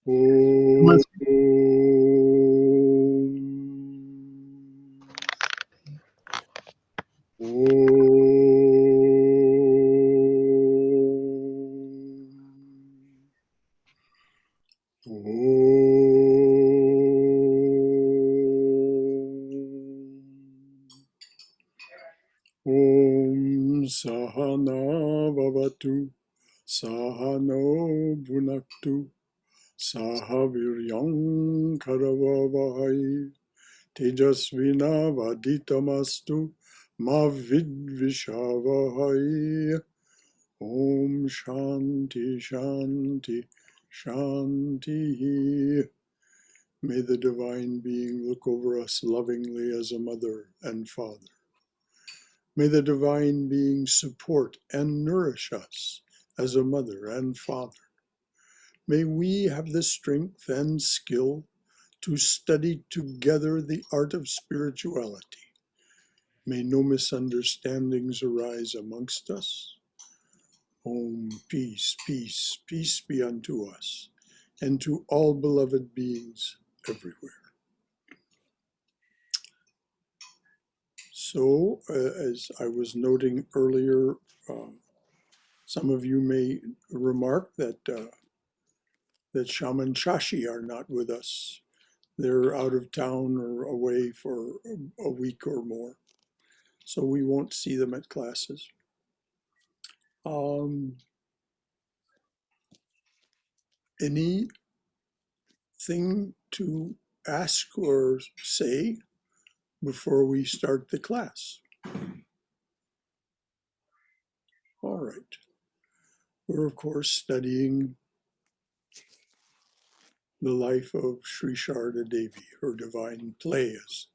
Om. Om Sahana Vavatu Sahano Bhunaktu Sahaviryam Karavavahai Tejasvina Vaditamastu Ma Vidvishavahai. Om Shanti Shanti Shanti. May the Divine Being look over us lovingly as a mother and father. May the Divine Being support and nourish us as a mother and father. May we have the strength and skill to study together the art of spirituality. May no misunderstandings arise amongst us. Om, peace, peace, peace be unto us and to all beloved beings everywhere. So, as I was noting earlier, some of you may remark that Shaman Shashi are not with us. They're out of town or away for a week or more, so we won't see them at classes. Anything to ask or say before we start the class? All right. We're, of course, studying the life of Sri Sarada Devi, her divine play, as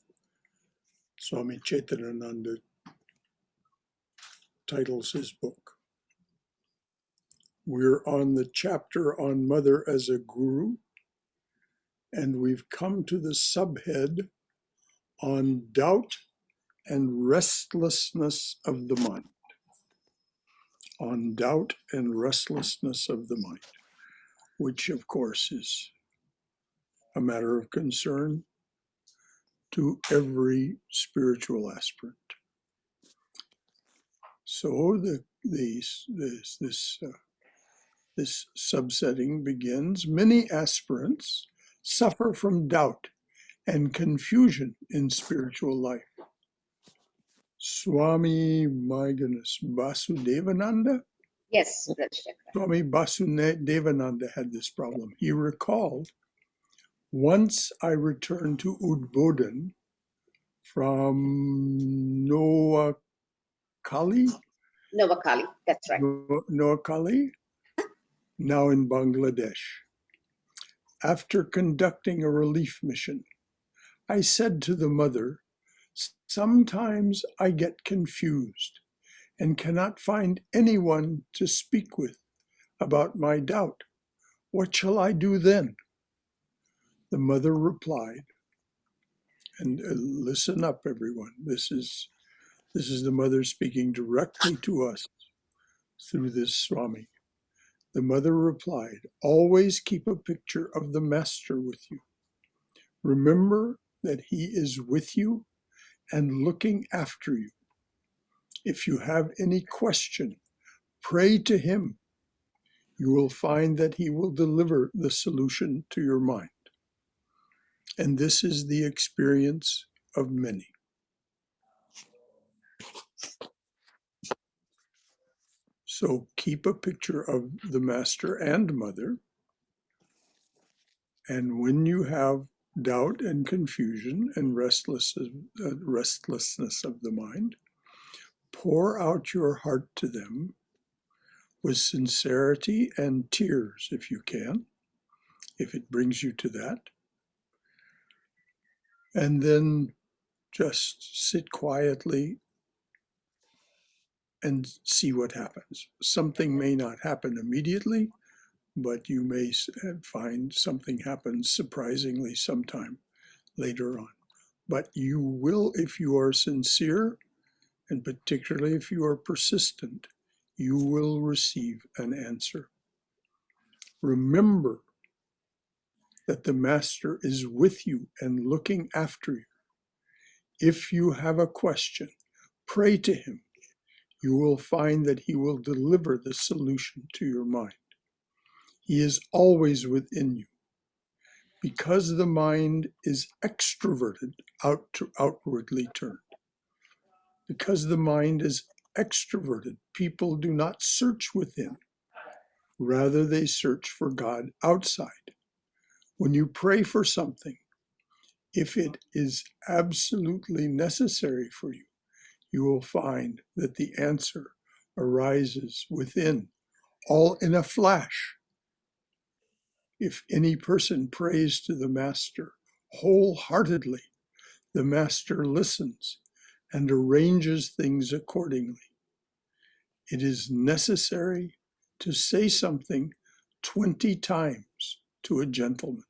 Swami Chaitananda titles his book. We're on the chapter on Mother as a Guru, and we've come to the subhead on doubt and restlessness of the mind. On doubt and restlessness of the mind, which of course is a matter of concern to every spiritual aspirant. So this subsetting begins. Many aspirants suffer from doubt and confusion in spiritual life. Swami, my goodness, Vasudevananda? Yes, Shankara. Swami Vasudevananda had this problem. He recalled, once I returned to Udbodhan from Noakhali, that's right. Noakhali, now in Bangladesh. After conducting a relief mission, I said to the mother, sometimes I get confused and cannot find anyone to speak with about my doubt. What shall I do then? The mother replied, and listen up, everyone. This is the mother speaking directly to us through this Swami. The mother replied, always keep a picture of the Master with you. Remember that he is with you and looking after you. If you have any question, pray to him. You will find that he will deliver the solution to your mind. And this is the experience of many. So keep a picture of the Master and Mother. And when you have doubt and confusion and restlessness of the mind, pour out your heart to them with sincerity and tears if you can, if it brings you to that. And then just sit quietly and see what happens. Something may not happen immediately, but you may find something happens surprisingly sometime later on. But you will, if you are sincere, and particularly if you are persistent, you will receive an answer. Remember that the Master is with you and looking after you. If you have a question, pray to him. You will find that he will deliver the solution to your mind. He is always within you. Because the mind is extroverted, outwardly turned. Because the mind is extroverted, people do not search within. Rather, they search for God outside. When you pray for something, if it is absolutely necessary for you, you will find that the answer arises within, all in a flash. If any person prays to the Master wholeheartedly, the Master listens and arranges things accordingly. It is necessary to say something 20 times to a gentleman.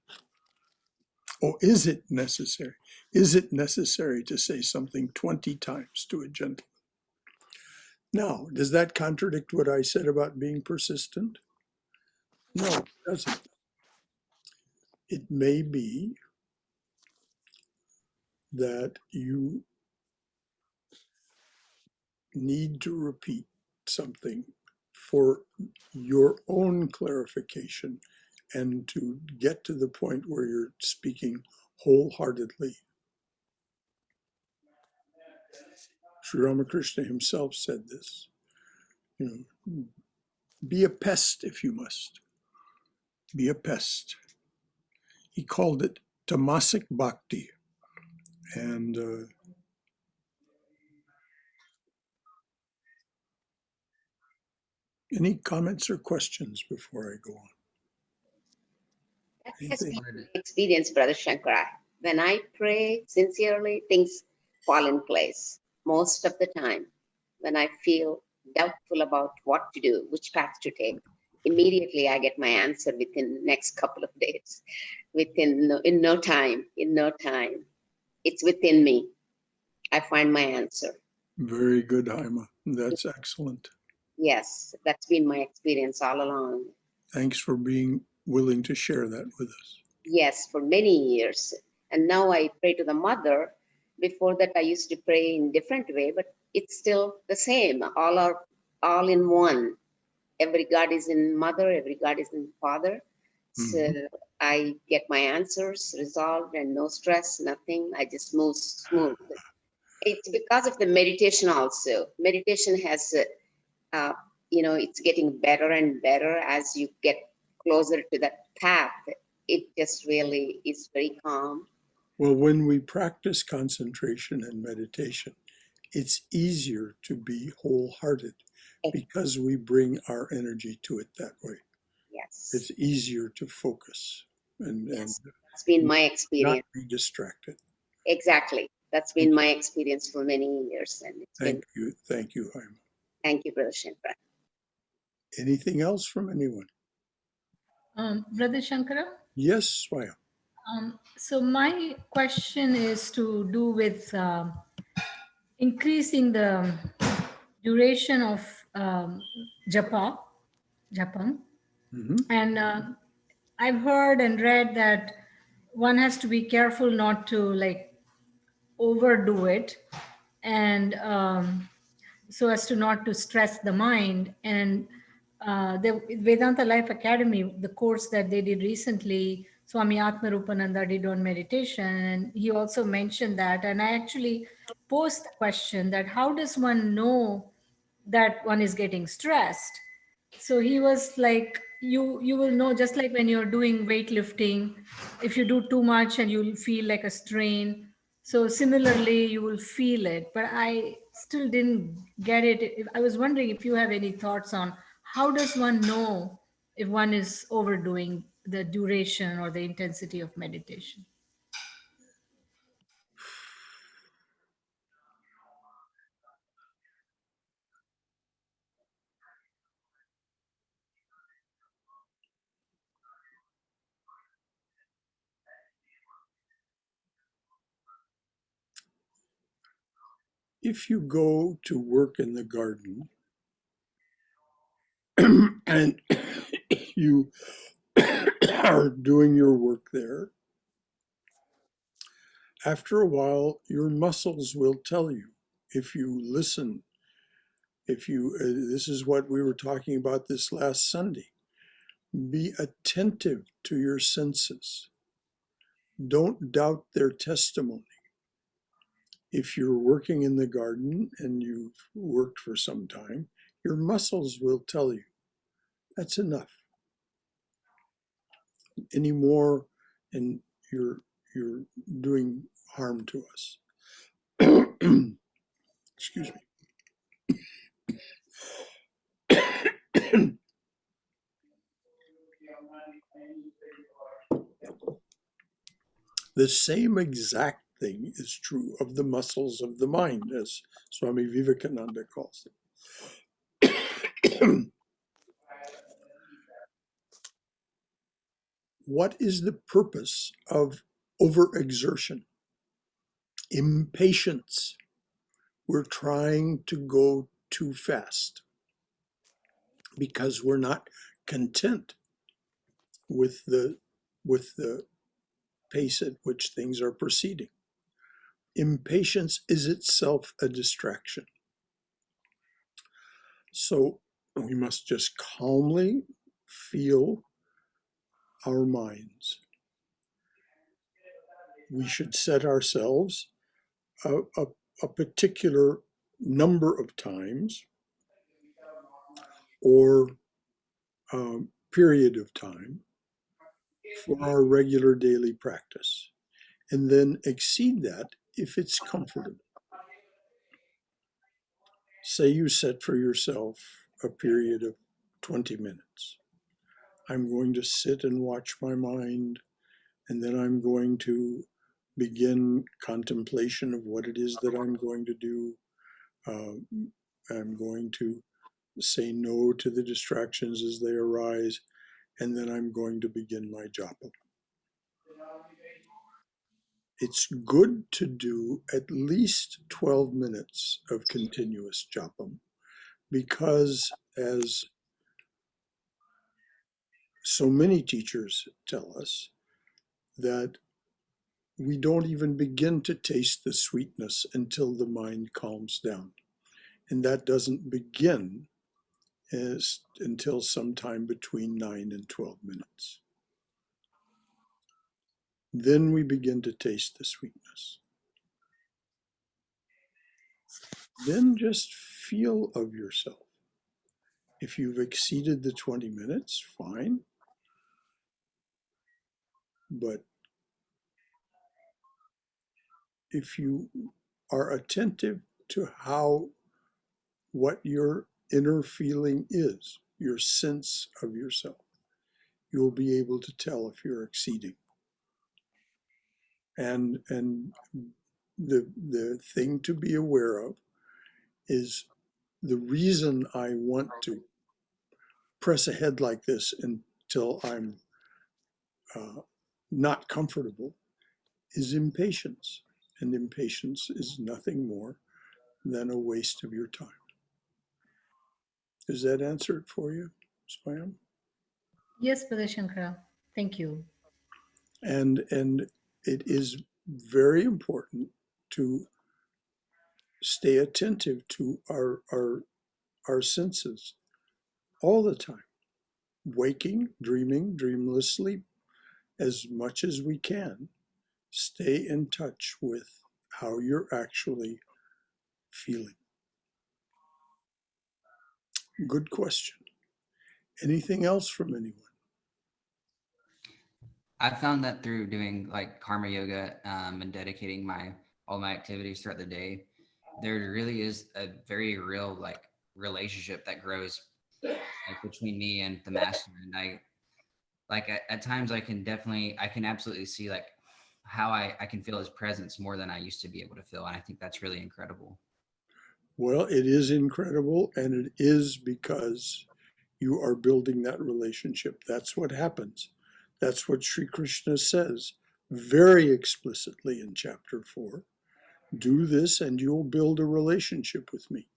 Oh, is it necessary? Is it necessary to say something 20 times to a gentleman? Now, does that contradict what I said about being persistent? No, it doesn't. It may be that you need to repeat something for your own clarification and to get to the point where you're speaking wholeheartedly. Sri Ramakrishna himself said this, be a pest if you must. Be a pest. He called it tamasic bhakti. And any comments or questions before I go on? That has Anything? been my experience, Brother Shankara. When I pray sincerely, things fall in place most of the time. When I feel doubtful about what to do, which path to take, immediately I get my answer within the next couple of days. In no time. It's within me. I find my answer. Very good, Haima. That's excellent. Yes, that's been my experience all along. Thanks for being willing to share that with us. Yes, for many years. And now I pray to the mother. Before that, I used to pray in different way, but it's still the same. All are all in one. Every God is in mother, every God is in father. So I get my answers resolved and no stress, nothing. I just move smooth. It's because of the meditation also. Meditation has, it's getting better and better as you get closer to that path. It just really is very calm. Well, when we practice concentration and meditation, it's easier to be wholehearted because we bring our energy to it that way. Yes. It's easier to focus and Yes. That's been my not experience. be distracted. Exactly. That's been my experience for many years. And it's Thank you, Haima. Thank you, Brother Shankara. Anything else from anyone? Brother Shankara? Yes, Swaya. So my question is to do with increasing the duration of japam. And I've heard and read that one has to be careful not to overdo it, and so as to not to stress the mind. And the Vedanta Life Academy, the course that they did recently, Swami Atmarupananda did on meditation, and he also mentioned that. And I actually posed the question that how does one know that one is getting stressed? So he was like, you will know, just like when you're doing weightlifting, if you do too much and you'll feel like a strain, so similarly you will feel it. But I still didn't get it. I was wondering if you have any thoughts on how does one know if one is overdoing the duration or the intensity of meditation. If you go to work in the garden and you are doing your work there, after a while, your muscles will tell you. If you listen, this is what we were talking about this last Sunday. Be attentive to your senses. Don't doubt their testimony. If you're working in the garden and you've worked for some time, your muscles will tell you that's enough. Any more, and you're doing harm to us. Excuse me. The same exact thing is true of the muscles of the mind, as Swami Vivekananda calls them. What is the purpose of overexertion? Impatience. We're trying to go too fast because we're not content with the pace at which things are proceeding. Impatience is itself a distraction. So we must just calmly feel our minds. We should set ourselves a particular number of times or period of time for our regular daily practice, and then exceed that if it's comfortable. Say you set for yourself a period of 20 minutes. I'm going to sit and watch my mind, and then I'm going to begin contemplation of what it is that I'm going to do. I'm going to say no to the distractions as they arise, and then I'm going to begin my japa. It's good to do at least 12 minutes of continuous japam, because as so many teachers tell us, that we don't even begin to taste the sweetness until the mind calms down. And that doesn't begin until sometime between 9 and 12 minutes. Then we begin to taste the sweetness. Then just feel of yourself. If you've exceeded the 20 minutes, fine. But if you are attentive to what your inner feeling is, your sense of yourself, you'll be able to tell if you're exceeding. And the thing to be aware of is the reason I want to press ahead like this until I'm not comfortable is impatience. And impatience is nothing more than a waste of your time. Does that answer it for you, Swam? Yes, Brother Shankara. Thank you. And it is very important to stay attentive to our senses all the time. Waking, dreaming, dreamless sleep, as much as we can. Stay in touch with how you're actually feeling. Good question. Anything else from anyone? I found that through doing like karma yoga and dedicating all my activities throughout the day, there really is a very real like relationship that grows like between me and the master. And I like at times I can absolutely see like how I can feel his presence more than I used to be able to feel. And I think that's really incredible. Well, it is incredible, and it is because you are building that relationship. That's what happens. That's what Sri Krishna says very explicitly in chapter 4. Do this and you'll build a relationship with me.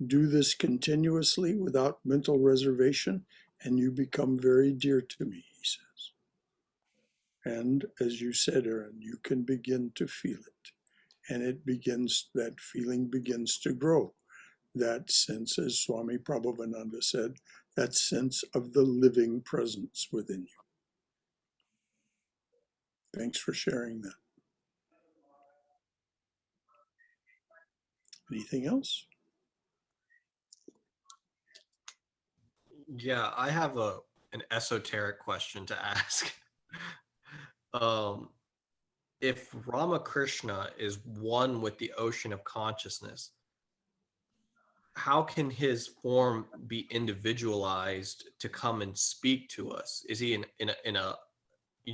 Do this continuously without mental reservation, and you become very dear to me, he says. And as you said, Aaron, you can begin to feel it. And that feeling begins to grow. That sense, as Swami Prabhavananda said, that sense of the living presence within you. Thanks for sharing that. Anything else? Yeah, I have an esoteric question to ask. um, if Ramakrishna is one with the ocean of consciousness, how can his form be individualized to come and speak to us? Is he in a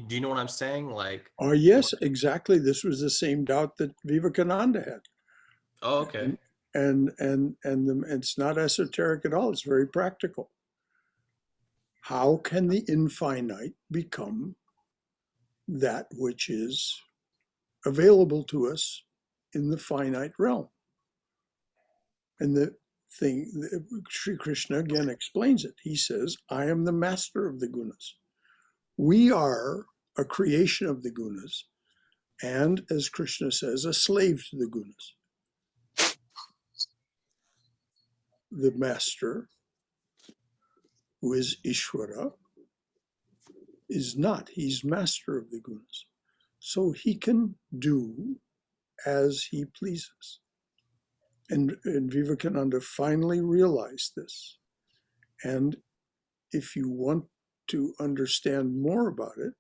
do you know what I'm saying? Like, Oh, yes, exactly. This was the same doubt that Vivekananda had. oh, okay. It's not esoteric at all. It's very practical. How can the infinite become that which is available to us in the finite realm? And the thing, Sri Krishna again explains it. He says, I am the master of the gunas. We are a creation of the gunas, and as Krishna says, a slave to the gunas. The master, who is Ishvara, is not. He's master of the gunas. So he can do as he pleases. And Vivekananda finally realized this. And if you want to understand more about it,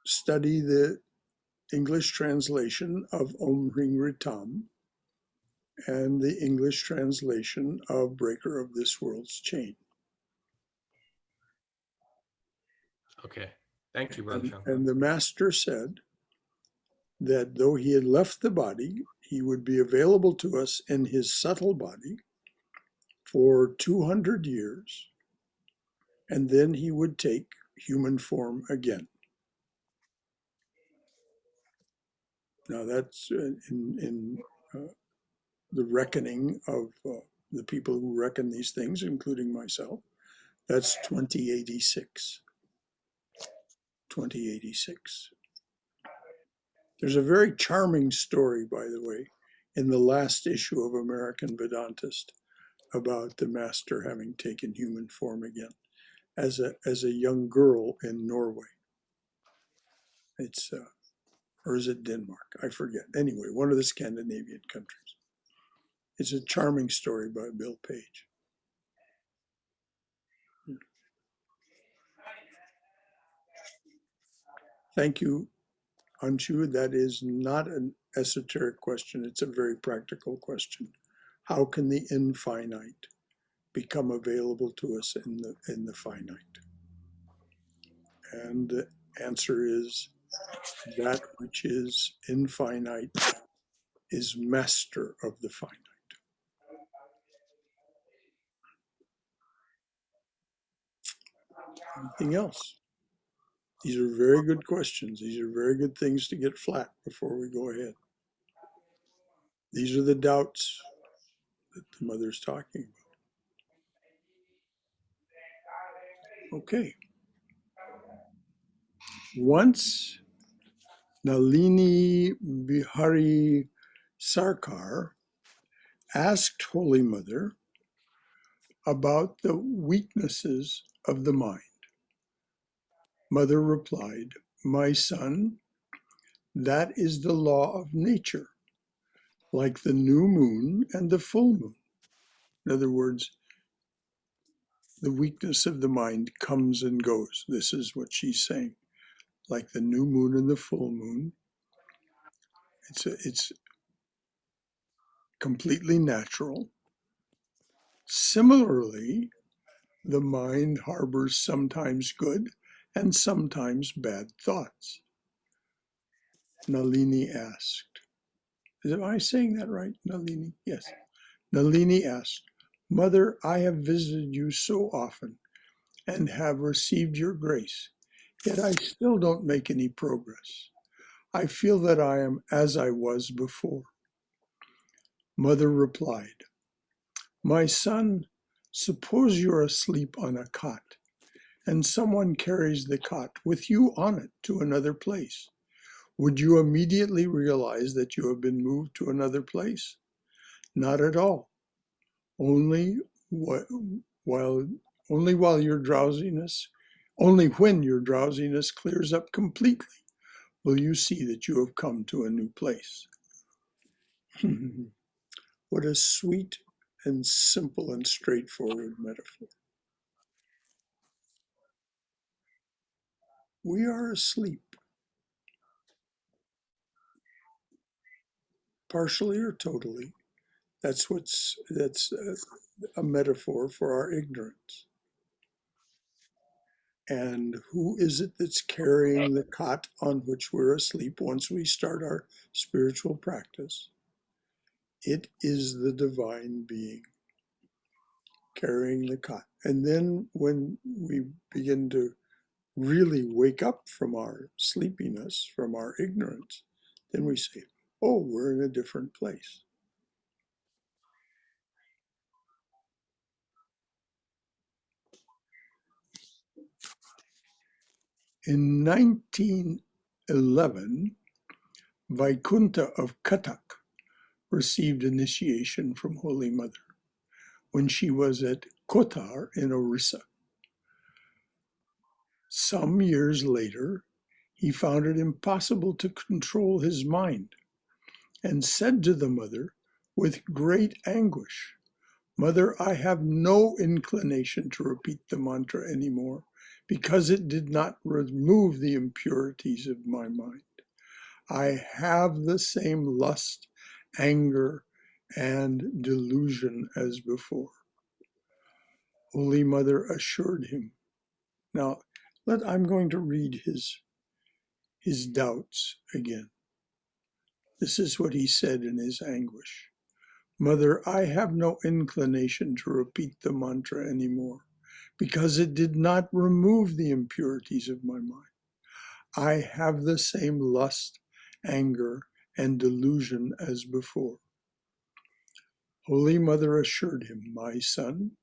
study the English translation of Om Hring Ritam and the English translation of Breaker of This World's Chain. Okay. Thank you, Brother Shankar. And the master said that though he had left the body, he would be available to us in his subtle body for 200 years, and then he would take human form again. Now that's in the reckoning of the people who reckon these things, including myself. That's 2086. 2086. There's a very charming story, by the way, in the last issue of American Vedantist about the master having taken human form again as a young girl in Norway. It's or is it Denmark? I forget. Anyway, one of the Scandinavian countries. It's a charming story by Bill Page. Thank you, Anshu. That is not an esoteric question. It's a very practical question. How can the infinite become available to us in the finite? And the answer is that which is infinite is master of the finite. Anything else? These are very good questions. These are very good things to get flat before we go ahead. These are the doubts that the mother's talking about. Okay. Once Nalini Bihari Sarkar asked Holy Mother about the weaknesses of the mind. Mother replied, "My son, that is the law of nature, like the new moon and the full moon." In other words, the weakness of the mind comes and goes. This is what she's saying. Like the new moon and the full moon, it's completely natural. Similarly, the mind harbors sometimes good and sometimes bad thoughts. Nalini asked, am I saying that right, Nalini? Yes. Nalini asked, "Mother, I have visited you so often and have received your grace, yet I still don't make any progress. I feel that I am as I was before." Mother replied, "My son, suppose you're asleep on a cot and someone carries the cot with you on it to another place, would you immediately realize that you have been moved to another place? Not at all. Only while your drowsiness, only when your drowsiness clears up completely will you see that you have come to a new place. What a sweet and simple and straightforward metaphor. We are asleep, partially or totally. That's a metaphor for our ignorance. And who is it that's carrying the cot on which we're asleep once we start our spiritual practice? It is the divine being carrying the cot. And then when we begin to really wake up from our sleepiness, from our ignorance, then we say, oh, we're in a different place. In 1911, Vaikunta of Cuttack received initiation from Holy Mother when she was at Kotar in Orissa. Some years later, he found it impossible to control his mind and said to the mother with great anguish, "Mother, I have no inclination to repeat the mantra anymore because it did not remove the impurities of my mind. I have the same lust, anger, and delusion as before." Holy Mother assured him. Now, I'm going to read his doubts again. This is what he said in his anguish. "Mother, I have no inclination to repeat the mantra anymore because it did not remove the impurities of my mind. I have the same lust, anger, and delusion as before." Holy Mother assured him, "My son,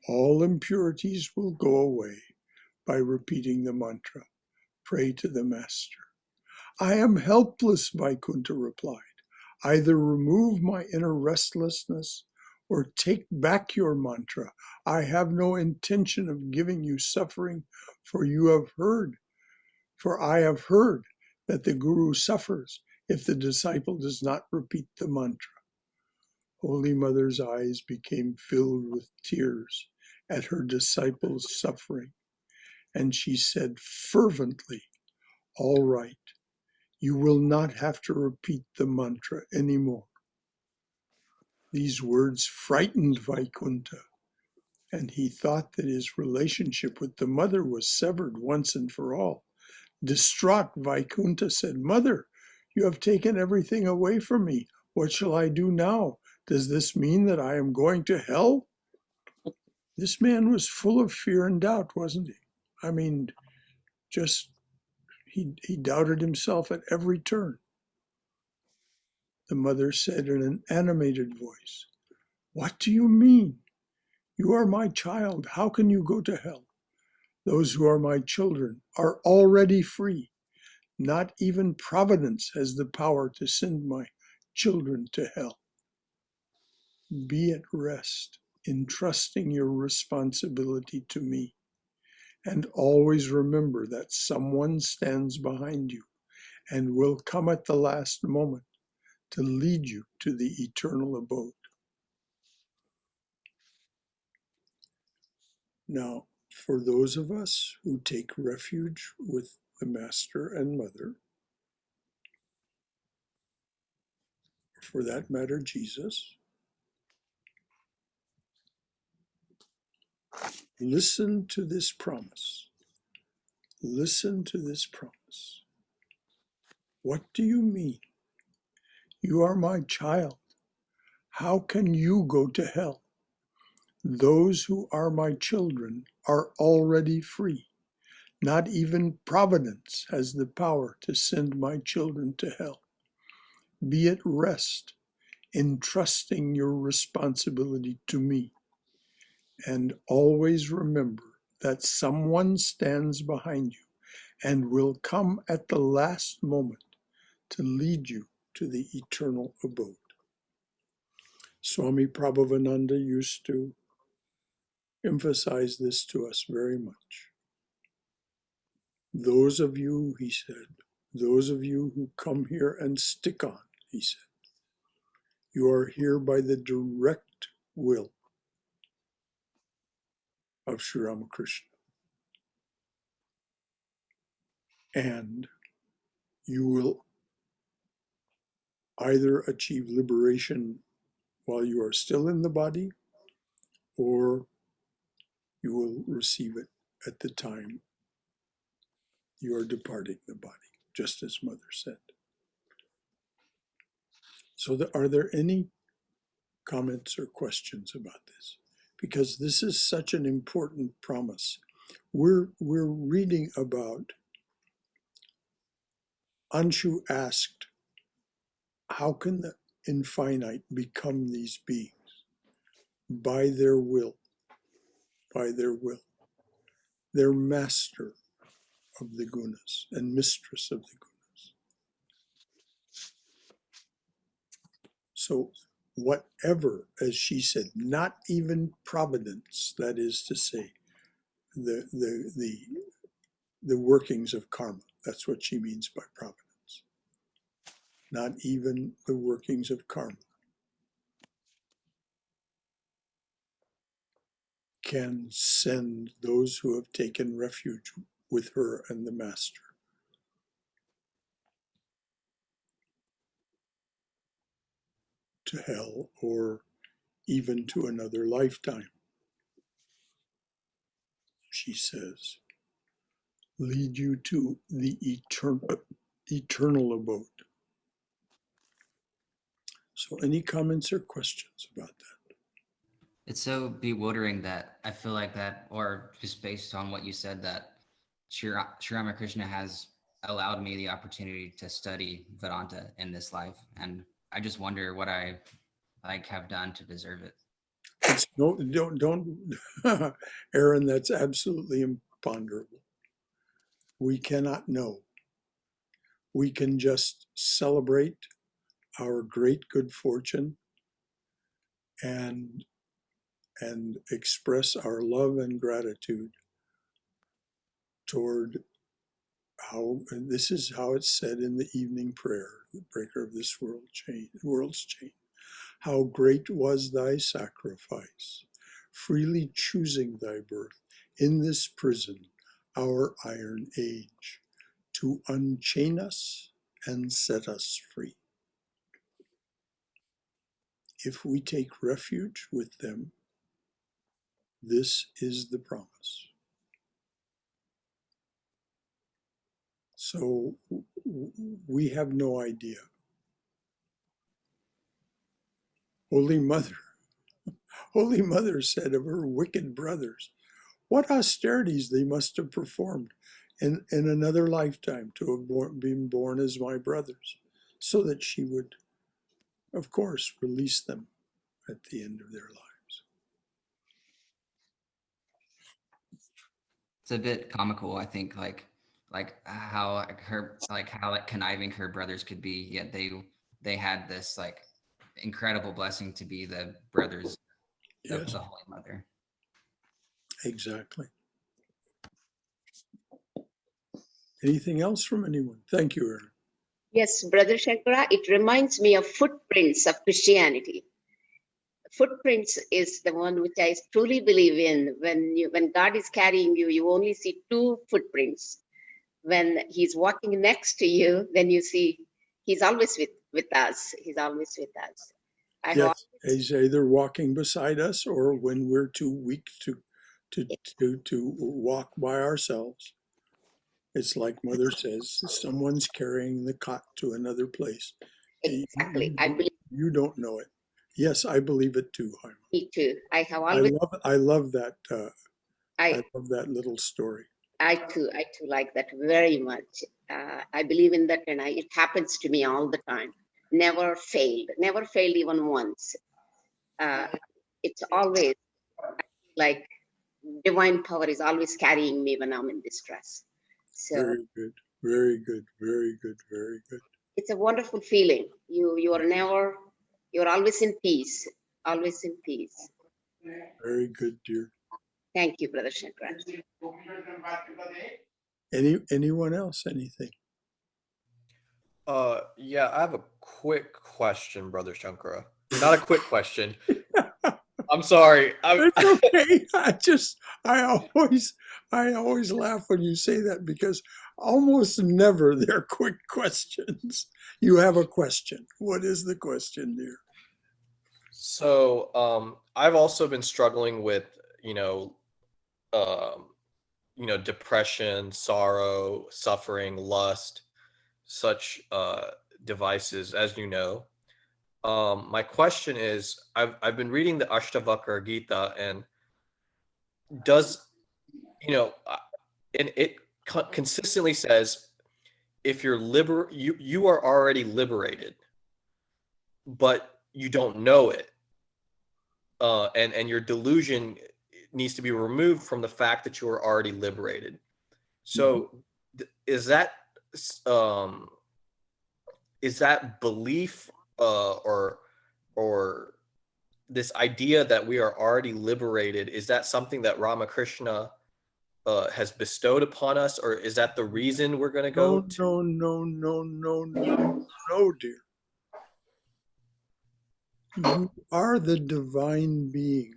all impurities will go away by repeating the mantra. Pray to the Master." "I am helpless," Vaikunta replied. "Either remove my inner restlessness or take back your mantra. I have no intention of giving you suffering, for I have heard that the Guru suffers if the disciple does not repeat the mantra." Holy Mother's eyes became filled with tears at her disciple's suffering, and she said fervently, "All right. You will not have to repeat the mantra anymore." These words frightened Vaikunta, and he thought that his relationship with the mother was severed once and for all. Distraught, Vaikunta said, "Mother, you have taken everything away from me. What shall I do now? Does this mean that I am going to hell?" This man was full of fear and doubt, wasn't he? I mean, he doubted himself at every turn. The mother said in an animated voice, "What do you mean? You are my child. How can you go to hell? Those who are my children are already free. Not even Providence has the power to send my children to hell. Be at rest in trusting your responsibility to me. And always remember that someone stands behind you and will come at the last moment to lead you to the eternal abode." Now, for those of us who take refuge with the Master and Mother, for that matter, Jesus, listen to this promise. Listen to this promise. What do you mean? You are my child. How can you go to hell? Those who are my children are already free. Not even Providence has the power to send my children to hell. Be at rest in trusting your responsibility to me. And always remember that someone stands behind you and will come at the last moment to lead you to the eternal abode. Swami Prabhavananda used to emphasize this to us very much. Those of you, he said, those of you who come here and stick on, he said, you are here by the direct will of Sri Ramakrishna. And you will either achieve liberation while you are still in the body, or you will receive it at the time you are departing the body, just as Mother said. So are there any comments or questions about this? Because this is such an important promise. We're reading about, Anshu asked, how can the infinite become these beings? By their will, by their will. They're master of the gunas and mistress of the gunas. So whatever, as she said, not even providence, that is to say, the workings of karma. That's what she means by providence. Not even the workings of karma can send those who have taken refuge with her and the Master to hell or even to another lifetime. She says, lead you to the eternal abode. So any comments or questions about that? It's so bewildering that I feel like that, or just based on what you said, that Sri Ramakrishna has allowed me the opportunity to study Vedanta in this life. And I just wonder what I have done to deserve it. It's don't, Aaron, that's absolutely imponderable. We cannot know. We can just celebrate our great good fortune and express our love and gratitude toward how, and this is how it's said in the evening prayer, the breaker of this world's chain. How great was thy sacrifice, freely choosing thy birth in this prison, our iron age, to unchain us and set us free. If we take refuge with them, this is the promise. So we have no idea. Holy Mother said of her wicked brothers, what austerities they must have performed in another lifetime to have been born as my brothers, so that she would, of course, release them at the end of their lives. It's a bit comical, I think, how conniving her brothers could be, yet they had this incredible blessing to be the brothers of Yes, the Holy Mother. exactly. Anything else from anyone? Thank you, Aaron. Yes, Brother Shankara, it reminds me of footprints of Christianity. Footprints is the one which I truly believe in. When God is carrying you, you only see two footprints. When he's walking next to you, then you see he's always with us. He's always with us. Yes, he's either walking beside us or when we're too weak to walk by ourselves. It's like Mother says, someone's carrying the cot to another place. Exactly. I believe. You don't know it. Yes, I believe it too, Jaime. Me too. I have always. I love that. I love that little story. I too like that very much. I believe in that, and it happens to me all the time. Never failed even once. It's always like divine power is always carrying me when I'm in distress. So Very good. Very good. Very good. Very good. it's a wonderful feeling. You're always in peace, always in peace. Very good, dear. Thank you, Brother Shankara. Anyone else? Anything? Yeah, I have a quick question, Brother Shankara. Not a quick question. I'm sorry. It's okay. I always laugh when you say that because almost never they're quick questions. You have a question. What is the question, dear? So, I've also been struggling with, depression, sorrow, suffering, lust, such devices, as you know. My question is, I've been reading the Ashtavakra Gita, and does and it consistently says, if you're you are already liberated, but you don't know it, and your delusion needs to be removed from the fact that you are already liberated. So, is that um, belief, or this idea that we are already liberated, is that something that Ramakrishna has bestowed upon us, or is that the reason we're going to go No, to? no, dear. You are the divine being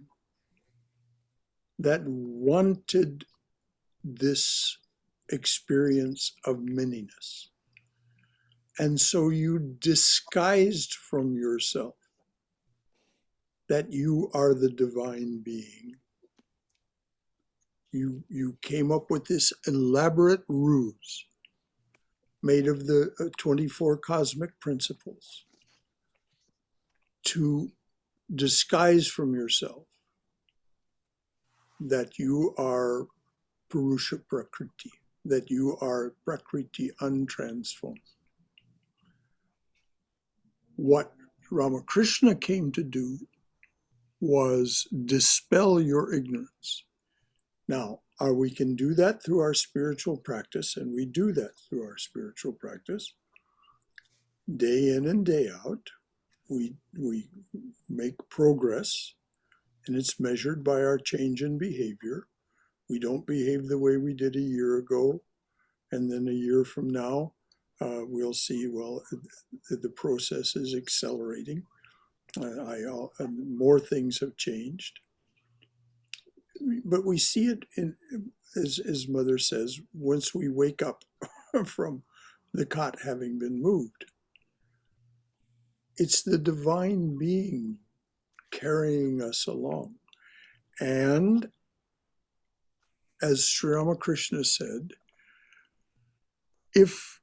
that wanted this experience of manyness. And so you disguised from yourself that you are the divine being. You came up with this elaborate ruse made of the 24 cosmic principles to disguise from yourself that you are Purusha Prakriti, that you are Prakriti untransformed. What Ramakrishna came to do was dispel your ignorance. Now, we can do that through our spiritual practice, and we do that through our spiritual practice. Day in and day out, we make progress, and it's measured by our change in behavior. We don't behave the way we did a year ago, and then a year from now, we'll see, well, the process is accelerating. More things have changed. But we see it in, as Mother says, once we wake up from the cot having been moved. It's the divine being carrying us along. And as Sri Ramakrishna said, if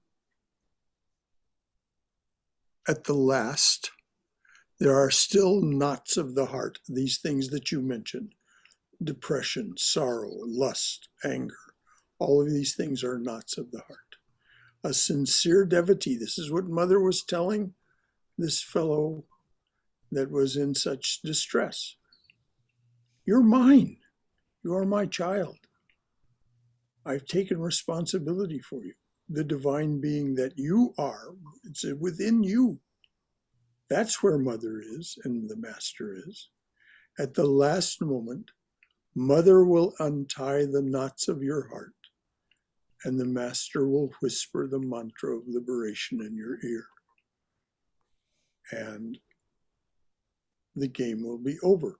at the last there are still knots of the heart, these things that you mentioned, depression, sorrow, lust, anger, all of these things are knots of the heart. A sincere devotee, this is what Mother was telling this fellow that was in such distress. You're mine. You are my child. I've taken responsibility for you. The divine being that you are, it's within you. That's where Mother is and the Master is. At the last moment, Mother will untie the knots of your heart, and the Master will whisper the mantra of liberation in your ear. And the game will be over.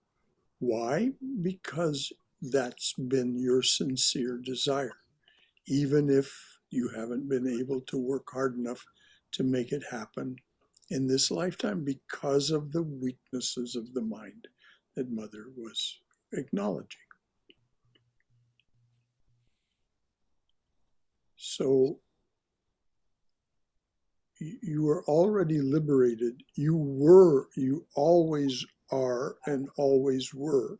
Why? Because that's been your sincere desire, even if you haven't been able to work hard enough to make it happen in this lifetime because of the weaknesses of the mind that Mother was acknowledging. So you are already liberated. You always are and always were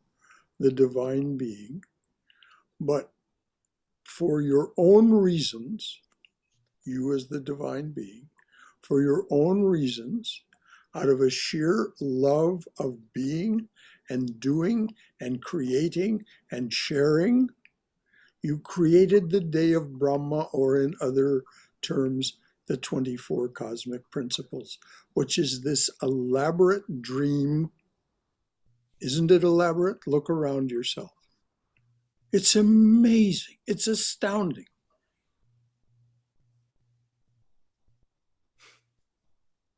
the divine being. But for your own reasons, you as the divine being, for your own reasons, out of a sheer love of being and doing and creating and sharing. You created the day of Brahma, or in other terms, the 24 cosmic principles, which is this elaborate dream. Isn't it elaborate? Look around yourself. It's amazing. It's astounding.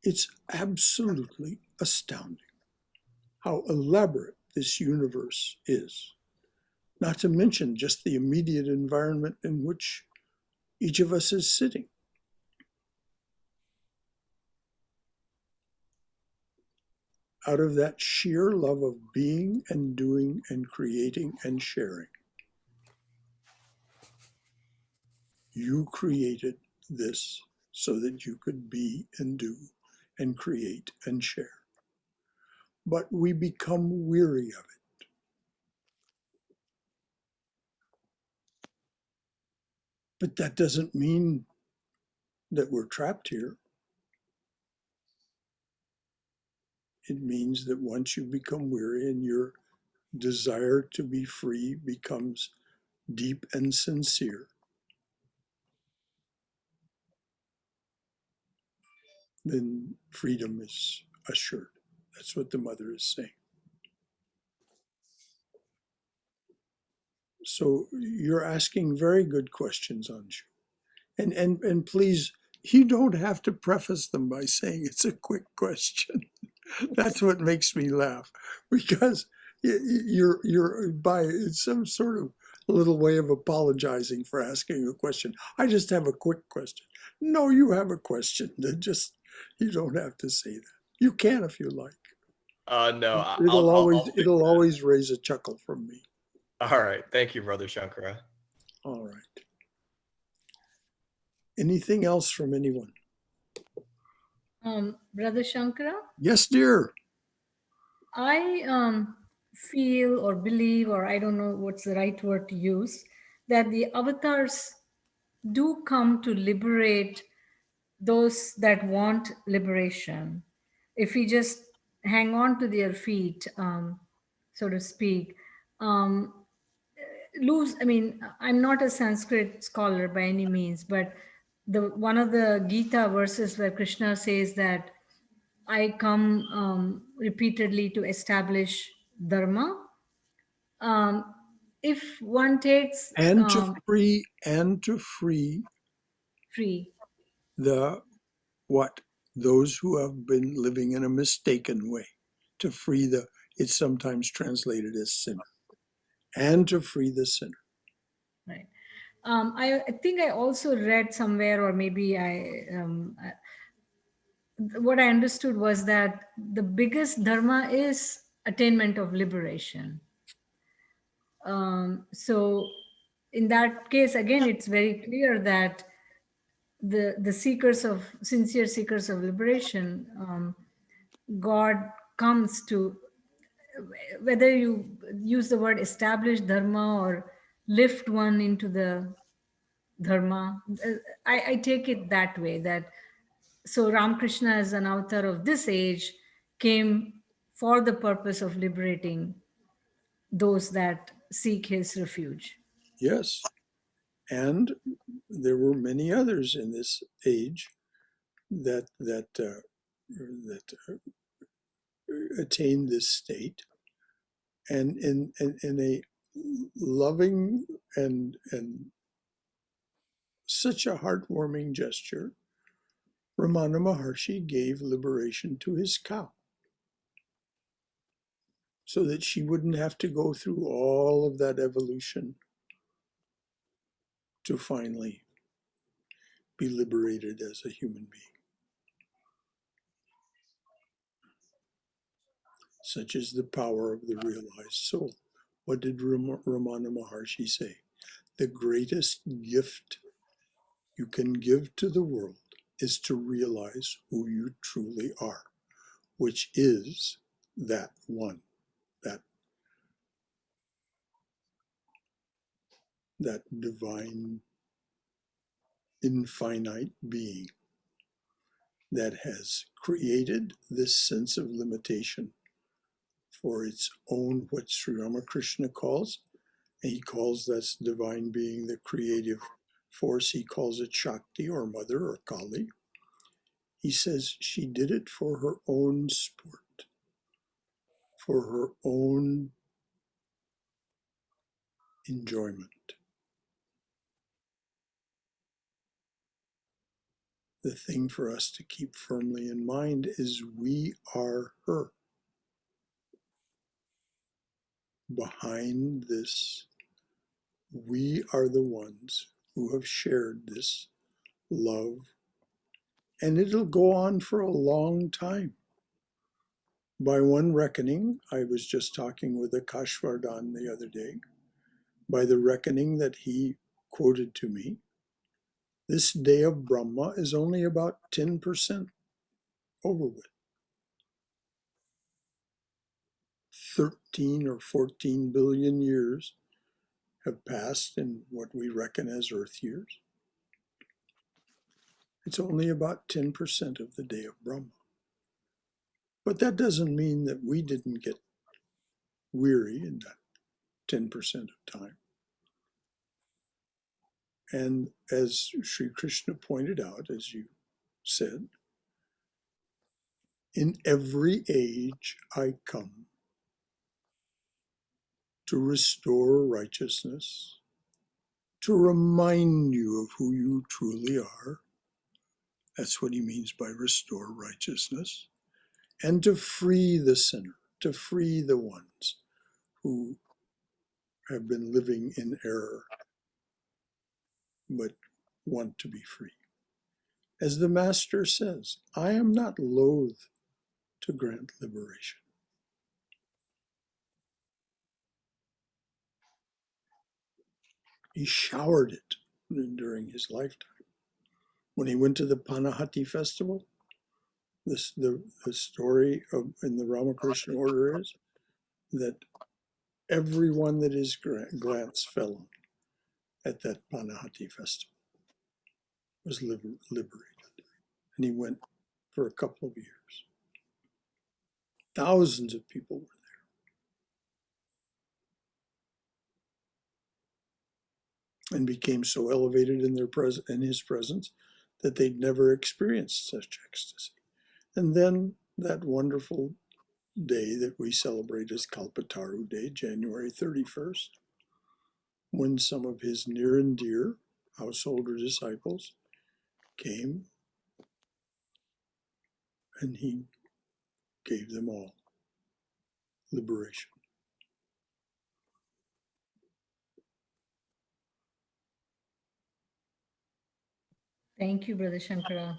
It's absolutely astounding how elaborate this universe is. Not to mention just the immediate environment in which each of us is sitting. Out of that sheer love of being and doing and creating and sharing, you created this so that you could be and do and create and share. But we become weary of it. But that doesn't mean that we're trapped here. It means that once you become weary and your desire to be free becomes deep and sincere, then freedom is assured. That's what the mother is saying. So you're asking very good questions, Anshu. And please, you don't have to preface them by saying it's a quick question. That's what makes me laugh, because you're by some sort of little way of apologizing for asking a question. I just have a quick question. No, you have a question. You don't have to say that. You can if you like. No, I'll stick It'll with that. always raise a chuckle from me. All right. Thank you, Brother Shankara. All right. Anything else from anyone? Brother Shankara, Yes, dear. I feel or believe, or I don't know what's the right word to use, that the avatars do come to liberate those that want liberation. If we just hang on to their feet, so to speak, um, I mean, I'm not a Sanskrit scholar by any means, but the one of the Gita verses where Krishna says that I come repeatedly to establish dharma. If one takes And to free free, the what? Those who have been living in a mistaken way. To free it's sometimes translated as sinner. And to free the sinner. right? I think I also read somewhere, or maybe what I understood was that the biggest dharma is attainment of liberation. So in that case, again, it's very clear that the sincere seekers of liberation, God comes to, whether you use the word establish dharma or lift one into the dharma, I take it that way, that so Ramakrishna, as an avatar of this age, came for the purpose of liberating those that seek his refuge. Yes. And there were many others in this age that attained this state, and in a loving and such a heartwarming gesture, Ramana Maharshi gave liberation to his cow so that she wouldn't have to go through all of that evolution to finally be liberated as a human being. Such is the power of the realized soul. What did Ramana Maharshi say? The greatest gift you can give to the world is to realize who you truly are, which is that one, that divine, infinite being that has created this sense of limitation for its own, what Sri Ramakrishna calls, and he calls that divine being the creative force. He calls it Shakti or Mother or Kali. He says she did it for her own sport, for her own enjoyment. The thing for us to keep firmly in mind is we are her. Behind this, we are the ones who have shared this love, and it'll go on for a long time. By one reckoning, I was just talking with Akashvardhan the other day, by the reckoning that he quoted to me, this day of Brahma is only about 10% over with. 13 or 14 billion years have passed in what we reckon as Earth years. It's only about 10% of the day of Brahma. But that doesn't mean that we didn't get weary in that 10% of time. And as Sri Krishna pointed out, as you said, in every age I come to restore righteousness, to remind you of who you truly are. That's what he means by restore righteousness. And to free the sinner, to free the ones who have been living in error but want to be free. As the Master says, I am not loath to grant liberation. He showered it during his lifetime. When he went to the Panahati festival, the story in the Ramakrishna order is that everyone that his glance fell on at that Panahati festival was liberated. And he went for a couple of years. Thousands of people were there and became so elevated in his presence that they'd never experienced such ecstasy. And then that wonderful day that we celebrate as Kalpataru Day, January 31st, when some of his near and dear householder disciples came and he gave them all liberation. Thank you, Brother Shankara.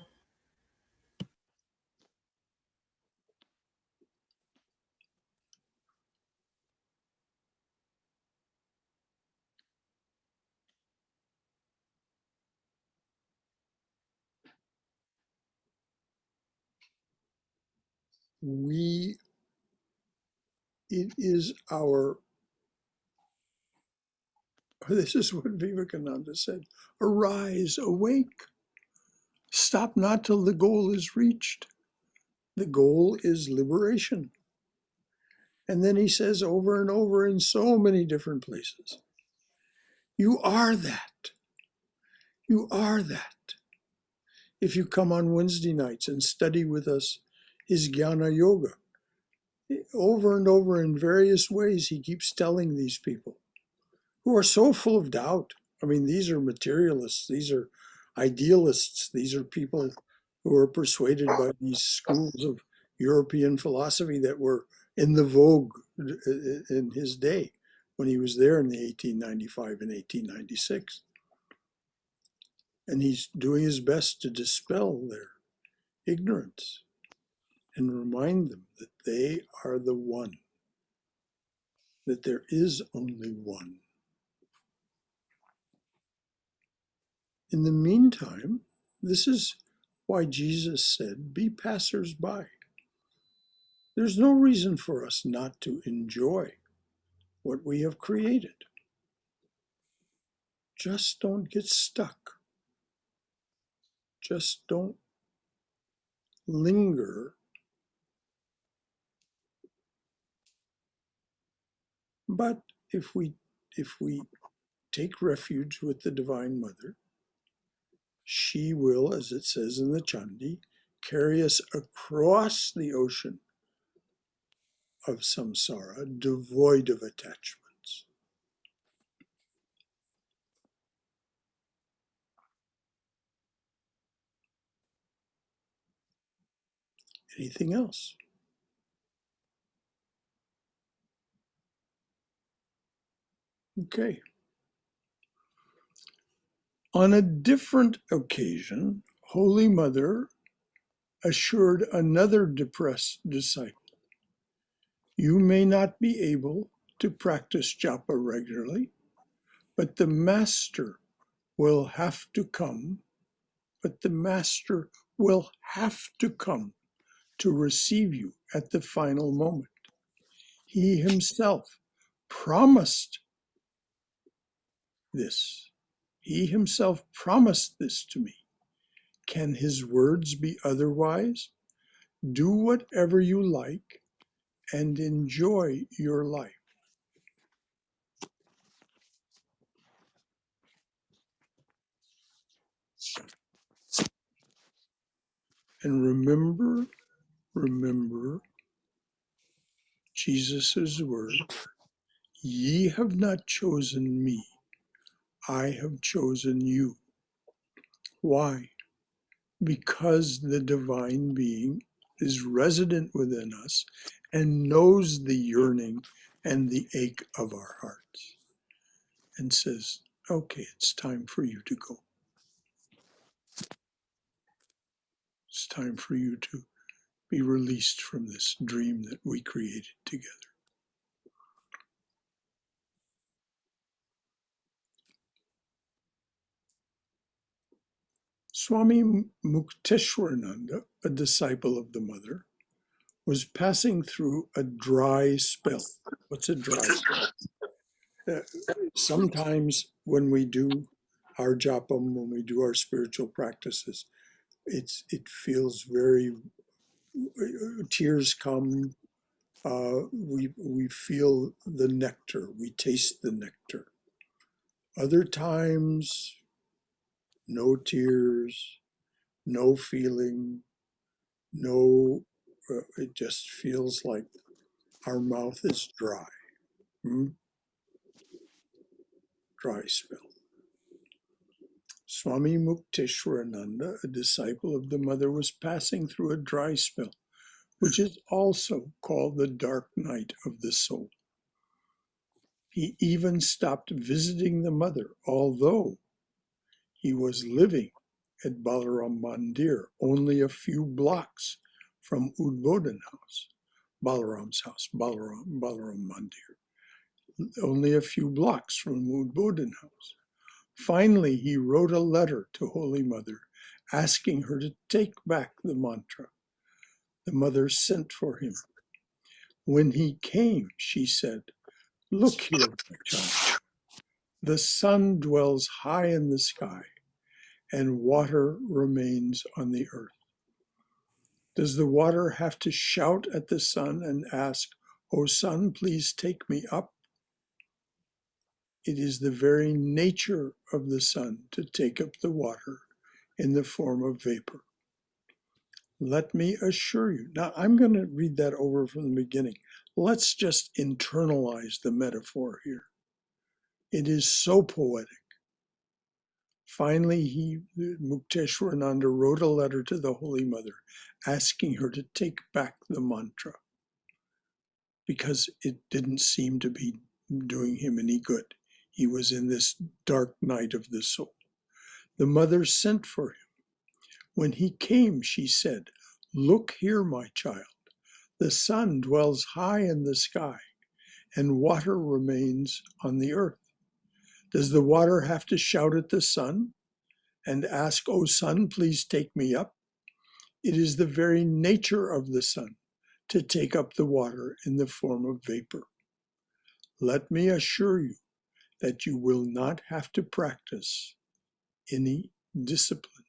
It is this is what Vivekananda said, arise, awake. Stop not till the goal is reached. The goal is liberation. And then he says over and over in so many different places, you are that. You are that. If you come on Wednesday nights and study with us his Jnana Yoga, over and over in various ways, he keeps telling these people who are so full of doubt. I mean, these are materialists, these are idealists, these are people who are persuaded by these schools of European philosophy that were in the vogue in his day when he was there in the 1895 and 1896. And he's doing his best to dispel their ignorance and remind them that they are the one, that there is only one. In the meantime, this is why Jesus said, be passers-by. There's no reason for us not to enjoy what we have created. Just don't get stuck. Just don't linger But if we take refuge with the Divine Mother, she will, as it says in the Chandi, carry us across the ocean of samsara, devoid of attachments. Anything else? Okay. On a different occasion, Holy Mother assured another depressed disciple, "You may not be able to practice japa regularly, but the master will have to come, to receive you at the final moment. He himself promised this. He himself promised this to me. Can his words be otherwise? Do whatever you like and enjoy your life." And remember Jesus' word, "Ye have not chosen me, I have chosen you." Why? Because the divine being is resident within us and knows the yearning and the ache of our hearts and says, "Okay, it's time for you to go. It's time for you to be released from this dream that we created together." Swami Mukteswarananda, a disciple of the Mother, was passing through a dry spell. What's a dry spell? Sometimes when we do our japam, when we do our spiritual practices, it feels very, tears come, we feel the nectar, we taste the nectar. Other times, no tears, no feeling, it just feels like our mouth is dry. Dry spell. Swami Mukteswarananda, a disciple of the Mother, was passing through a dry spell, which is also called the dark night of the soul. He even stopped visiting the Mother, although he was living at Balaram Mandir, only a few blocks from Udbodhan house, Balaram's house, Balaram Mandir, only a few blocks from Udbodhan house. Finally, he wrote a letter to Holy Mother asking her to take back the mantra. The Mother sent for him. When he came, she said, "Look here, my child. The sun dwells high in the sky, and water remains on the earth. Does the water have to shout at the sun and ask, 'Oh, sun, please take me up'? It is the very nature of the sun to take up the water in the form of vapor. Let me assure you." Now, I'm going to read that over from the beginning. Let's just internalize the metaphor here. It is so poetic. Finally, Mukteswarananda wrote a letter to the Holy Mother asking her to take back the mantra because it didn't seem to be doing him any good. He was in this dark night of the soul. The Mother sent for him. When he came, she said, "Look here, my child. The sun dwells high in the sky, and water remains on the earth. Does the water have to shout at the sun and ask, 'Oh, sun, please take me up'? It is the very nature of the sun to take up the water in the form of vapor. Let me assure you that you will not have to practice any discipline."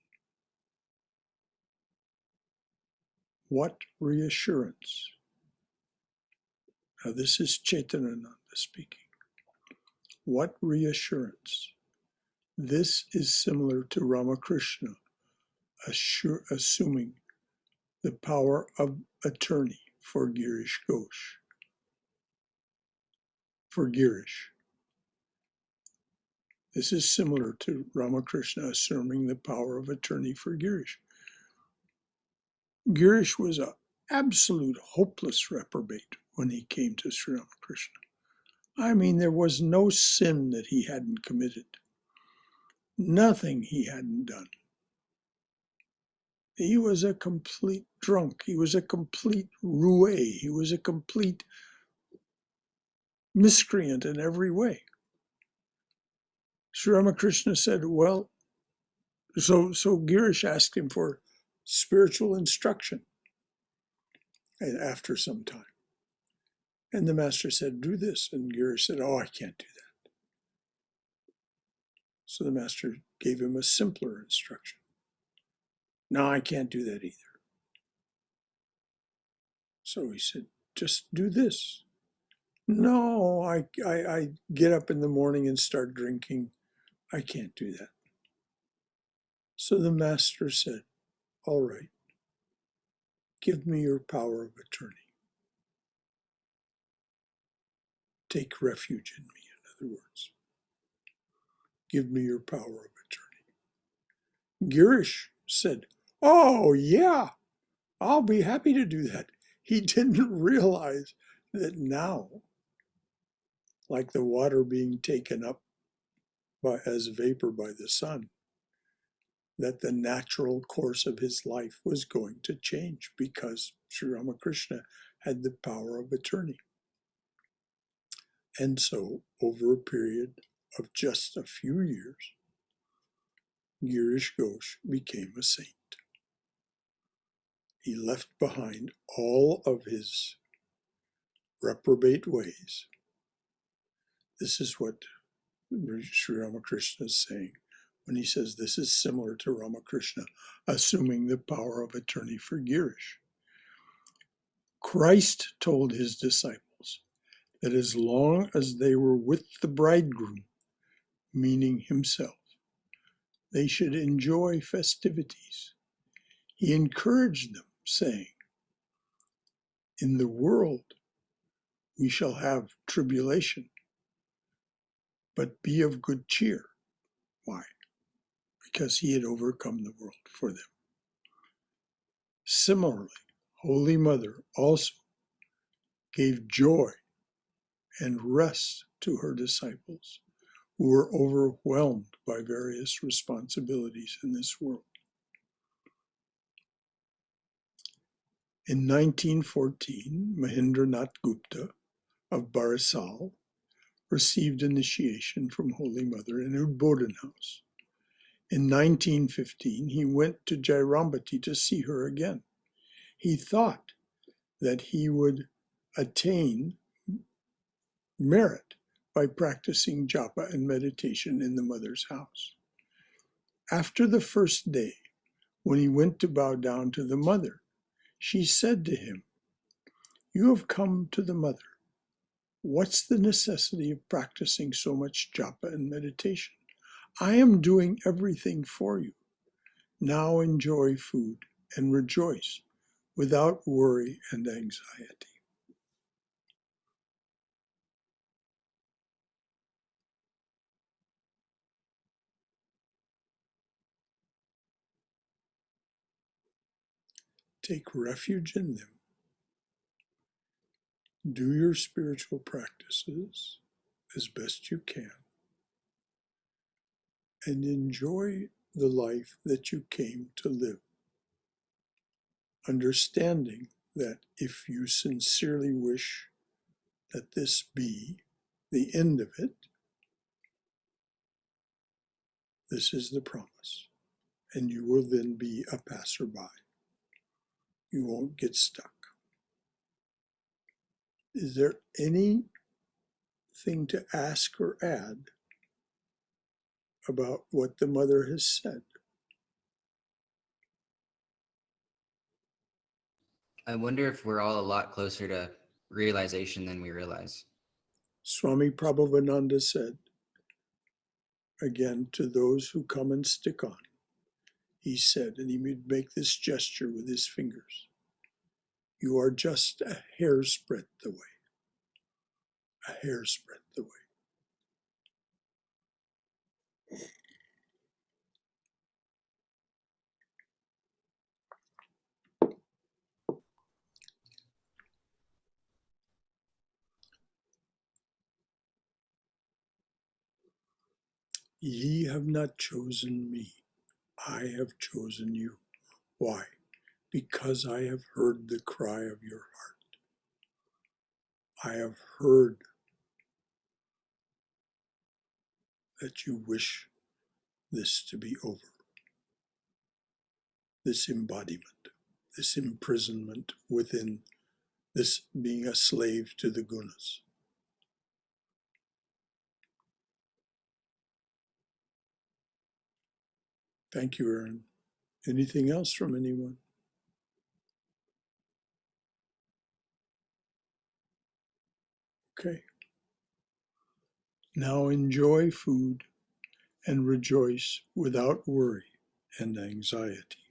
What reassurance! Now, this is Chaitanananda speaking. What reassurance! This is similar to Ramakrishna assuming the power of attorney for Girish Ghosh. For Girish. This is similar to Ramakrishna assuming the power of attorney for Girish. Girish was an absolute hopeless reprobate when he came to Sri Ramakrishna. I mean, there was no sin that he hadn't committed, nothing he hadn't done. He was a complete drunk. He was a complete roue. He was a complete miscreant in every way. Sri Ramakrishna said, well, so Girish asked him for spiritual instruction after some time. And the master said, do this. And Girish said, oh, I can't do that. So the master gave him a simpler instruction. No, I can't do that either. So he said, just do this. No, I get up in the morning and start drinking. I can't do that. So the master said, all right, give me your power of attorney. Take refuge in me, in other words. Give me your power of attorney. Girish said, oh, yeah, I'll be happy to do that. He didn't realize that now, like the water being taken up as vapor by the sun, that the natural course of his life was going to change because Sri Ramakrishna had the power of attorney. And so, over a period of just a few years, Girish Ghosh became a saint. He left behind all of his reprobate ways. This is what Sri Ramakrishna is saying when he says this is similar to Ramakrishna assuming the power of attorney for Girish. Christ told his disciples that as long as they were with the bridegroom, meaning himself, they should enjoy festivities. He encouraged them, saying, in the world we shall have tribulation, but be of good cheer. Why? Because he had overcome the world for them. Similarly, Holy Mother also gave joy and rest to her disciples who were overwhelmed by various responsibilities in this world. In 1914, Mahendranath Gupta of Barisal received initiation from Holy Mother in Udbodhan House. In 1915, he went to Jairambati to see her again. He thought that he would attain merit by practicing japa and meditation in the mother's house. After the first day, when he went to bow down to the mother, she said to him, you have come to the mother. What's the necessity of practicing so much japa and meditation? I am doing everything for you. Now enjoy food and rejoice without worry and anxiety. Take refuge in them. Do your spiritual practices as best you can and enjoy the life that you came to live, understanding that if you sincerely wish that this be the end of it, this is the promise, and you will then be a passerby. You won't get stuck. Is there anything to ask or add about what the mother has said? I wonder if we're all a lot closer to realization than we realize. Swami Prabhupada said, again, to those who come and stick on, he said, and he would make this gesture with his fingers, you are just a hair's breadth away, a hair's breadth away. Ye have not chosen me, I have chosen you. Why? Because I have heard the cry of your heart. I have heard that you wish this to be over, this embodiment, this imprisonment within this being a slave to the gunas. Thank you, Aaron. Anything else from anyone? Okay. Now enjoy food and rejoice without worry and anxiety.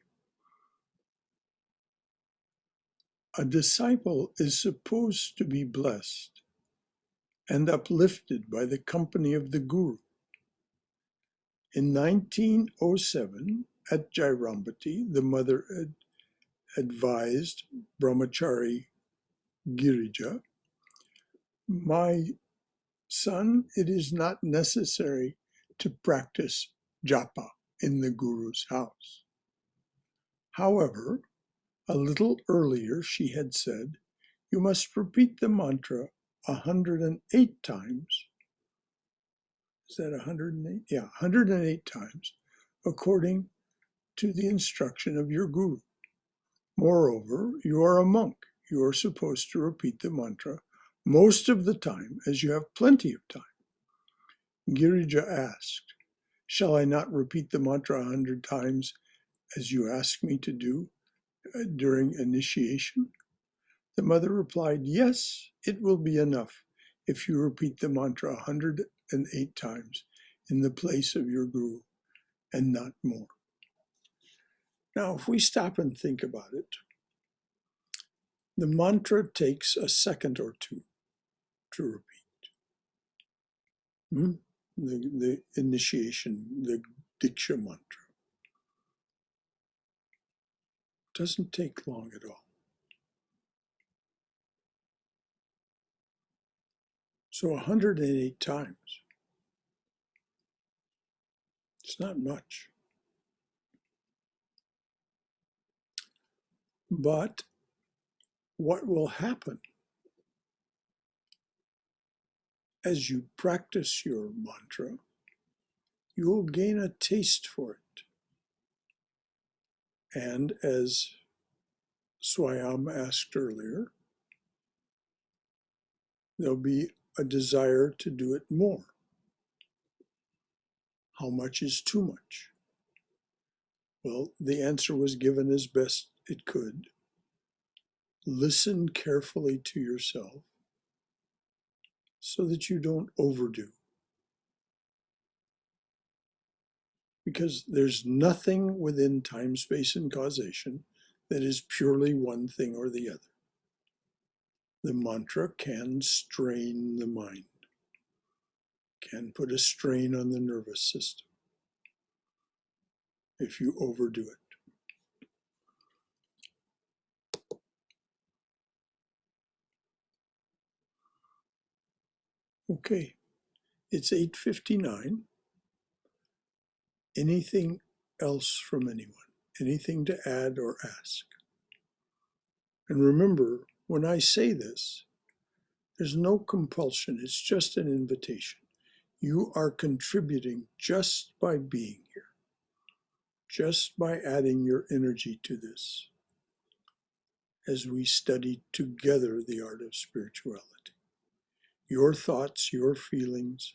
A disciple is supposed to be blessed and uplifted by the company of the Guru. In 1907, at Jairambati, the mother advised Brahmachari Girija, my son, it is not necessary to practice japa in the Guru's house. However, a little earlier she had said, you must repeat the mantra 108 times. Is that 108? Yeah, 108 times, according to the instruction of your Guru. Moreover, you are a monk. You are supposed to repeat the mantra most of the time, as you have plenty of time. Girija asked, shall I not repeat the mantra 100 times as you ask me to do during initiation? The mother replied, yes, it will be enough if you repeat the mantra 108 times in the place of your Guru and not more. Now, if we stop and think about it, the mantra takes a second or two to repeat. The initiation, the Diksha mantra. Doesn't take long at all. So 108 times, it's not much. But what will happen as you practice your mantra, you will gain a taste for it. And as Swayam asked earlier, there'll be a desire to do it more. How much is too much? Well, the answer was given as best it could. Listen carefully to yourself so that you don't overdo. Because there's nothing within time, space, and causation that is purely one thing or the other. The mantra can strain the mind, can put a strain on the nervous system if you overdo it. Okay, it's 8:59. Anything else from anyone? Anything to add or ask? And remember, when I say this, there's no compulsion. It's just an invitation. You are contributing just by being here, just by adding your energy to this, as we study together the art of spirituality. Your thoughts, your feelings,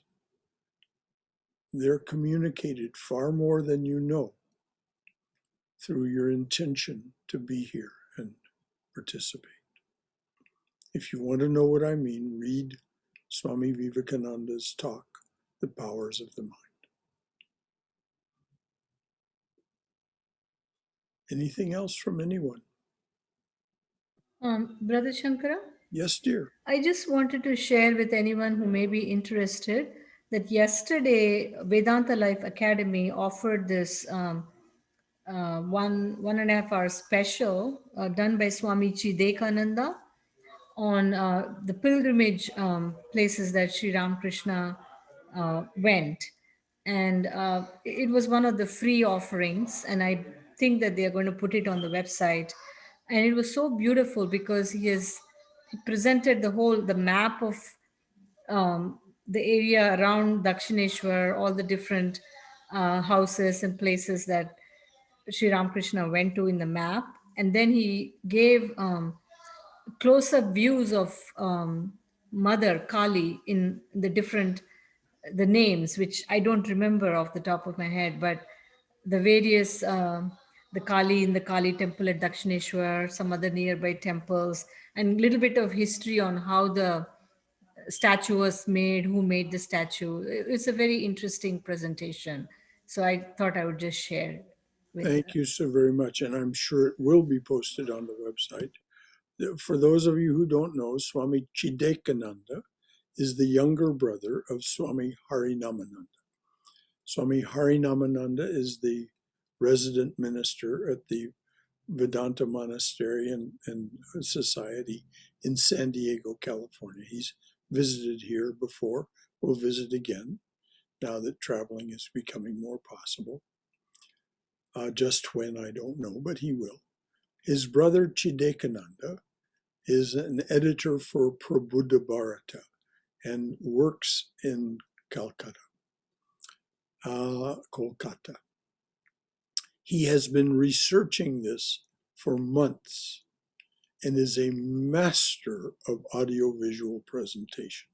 they're communicated far more than you know through your intention to be here and participate. If you want to know what I mean, read Swami Vivekananda's talk, The Powers of the Mind. Anything else from anyone? Brother Shankara, Yes, dear. I just wanted to share with anyone who may be interested that yesterday Vedanta Life Academy offered this 1.5 hour special done by Swami Chidekananda on the pilgrimage places that Sri Ramakrishna went. And it was one of the free offerings. And I think that they are going to put it on the website. And it was so beautiful because he presented the map of the area around Dakshineshwar, all the different houses and places that Sri Ramakrishna went to in the map. And then he gave close-up views of Mother Kali in the names, which I don't remember off the top of my head, but the various the Kali in the Kali temple at Dakshineshwar, some other nearby temples, and a little bit of history on how the statue was made, who made the statue. It's a very interesting presentation. So I thought I would just share with. Thank you so very much. And I'm sure it will be posted on the website. For those of you who don't know, Swami Chidekananda is the younger brother of Swami Harinamananda. Swami Harinamananda is the resident minister at the Vedanta Monastery and Society in San Diego, California. He's visited here before, will visit again now that traveling is becoming more possible. Just when, I don't know, but he will. His brother Chidekananda is an editor for Prabuddha Bharata and works in Kolkata. He has been researching this for months and is a master of audiovisual presentation.